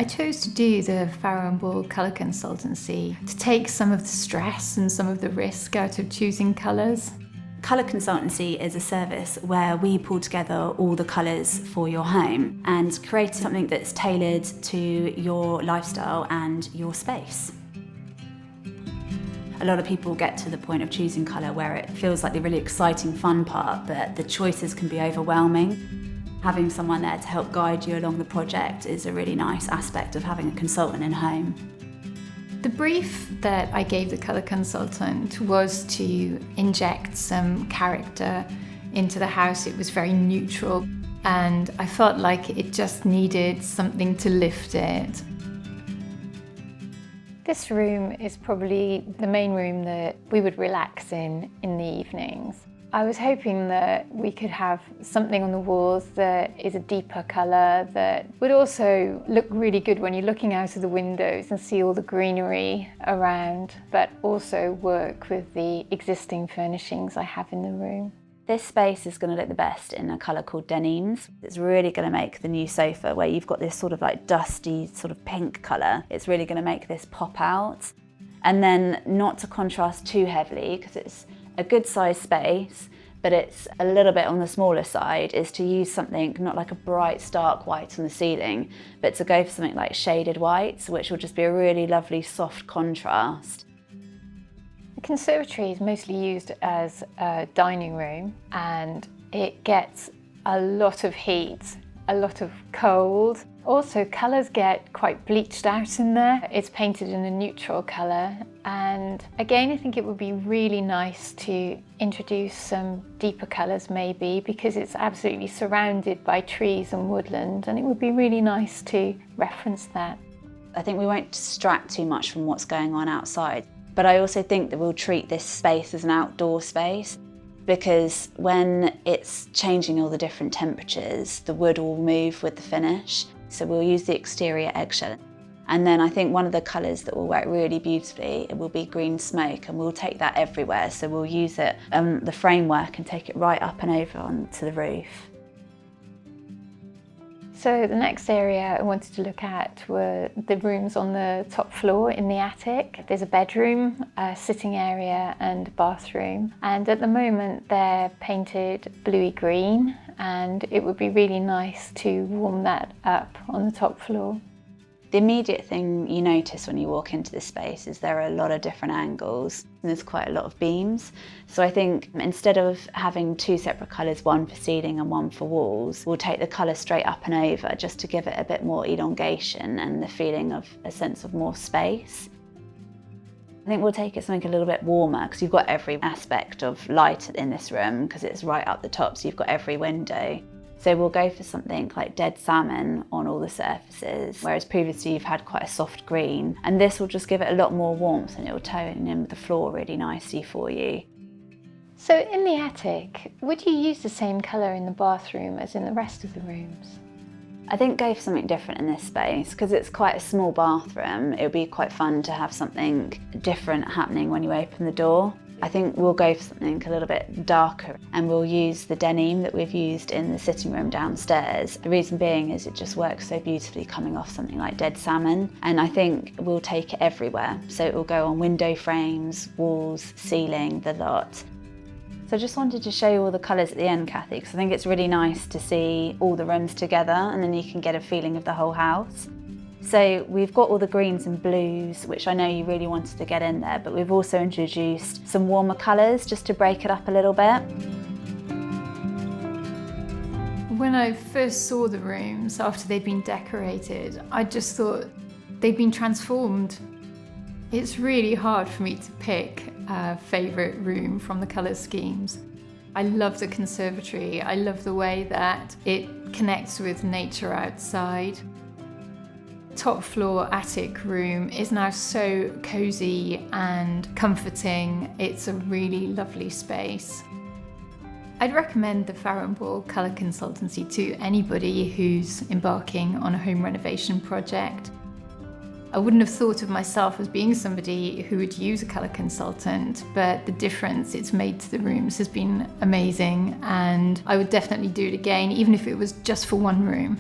I chose to do the Farrow Ball colour consultancy to take some of the stress and some of the risk out of choosing colours. Colour Consultancy is a service where we pull together all the colours for your home and create something that's tailored to your lifestyle and your space. A lot of people get to the point of choosing colour where it feels like the really exciting fun part, but the choices can be overwhelming. Having someone there to help guide you along the project is a really nice aspect of having a consultant in home. The brief that I gave the colour consultant was to inject some character into the house. It was very neutral and I felt like it just needed something to lift it. This room is probably the main room that we would relax in the evenings. I was hoping that we could have something on the walls that is a deeper colour that would also look really good when you're looking out of the windows and see all the greenery around, but also work with the existing furnishings I have in the room. This space is going to look the best in a colour called denims. It's really going to make the new sofa, where you've got this sort of like dusty sort of pink colour, it's really going to make this pop out. And then not to contrast too heavily, because it's a good sized space, but it's a little bit on the smaller side, is to use something not like a bright stark white on the ceiling, but to go for something like shaded whites, which will just be a really lovely soft contrast. The conservatory is mostly used as a dining room and it gets a lot of heat, a lot of cold. Also, colours get quite bleached out in there. It's painted in a neutral colour, and again I think it would be really nice to introduce some deeper colours maybe, because it's absolutely surrounded by trees and woodland, and it would be really nice to reference that. I think we won't distract too much from what's going on outside, but I also think that we'll treat this space as an outdoor space, because when it's changing all the different temperatures, the wood will move with the finish. So we'll use the exterior eggshell. And then I think one of the colours that will work really beautifully, it will be green smoke, and we'll take that everywhere. So we'll use it, the framework, and take it right up and over onto the roof. So the next area I wanted to look at were the rooms on the top floor in the attic. There's a bedroom, a sitting area and a bathroom. And at the moment they're painted bluey green, and it would be really nice to warm that up on the top floor. The immediate thing you notice when you walk into this space is there are a lot of different angles and there's quite a lot of beams. So I think instead of having two separate colours, one for ceiling and one for walls, we'll take the colour straight up and over just to give it a bit more elongation and the feeling of a sense of more space. I think we'll take it something a little bit warmer, because you've got every aspect of light in this room because it's right up the top, so you've got every window. So we'll go for something like dead salmon on all the surfaces, whereas previously you've had quite a soft green. And this will just give it a lot more warmth and it will tone in the floor really nicely for you. So in the attic, would you use the same colour in the bathroom as in the rest of the rooms? I think go for something different in this space, because it's quite a small bathroom. It would be quite fun to have something different happening when you open the door. I think we'll go for something a little bit darker, and we'll use the denim that we've used in the sitting room downstairs. The reason being is it just works so beautifully coming off something like dead salmon, and I think we'll take it everywhere. So it will go on window frames, walls, ceiling, the lot. So I just wanted to show you all the colours at the end, Cathy, because I think it's really nice to see all the rooms together and then you can get a feeling of the whole house. So we've got all the greens and blues, which I know you really wanted to get in there, but we've also introduced some warmer colours just to break it up a little bit. When I first saw the rooms after they'd been decorated, I just thought they'd been transformed. It's really hard for me to pick a favourite room from the colour schemes. I love the conservatory. I love the way that it connects with nature outside. Top floor attic room is now so cosy and comforting. It's a really lovely space. I'd recommend the Farrow Ball Colour Consultancy to anybody who's embarking on a home renovation project. I wouldn't have thought of myself as being somebody who would use a colour consultant, but the difference it's made to the rooms has been amazing, and I would definitely do it again, even if it was just for one room.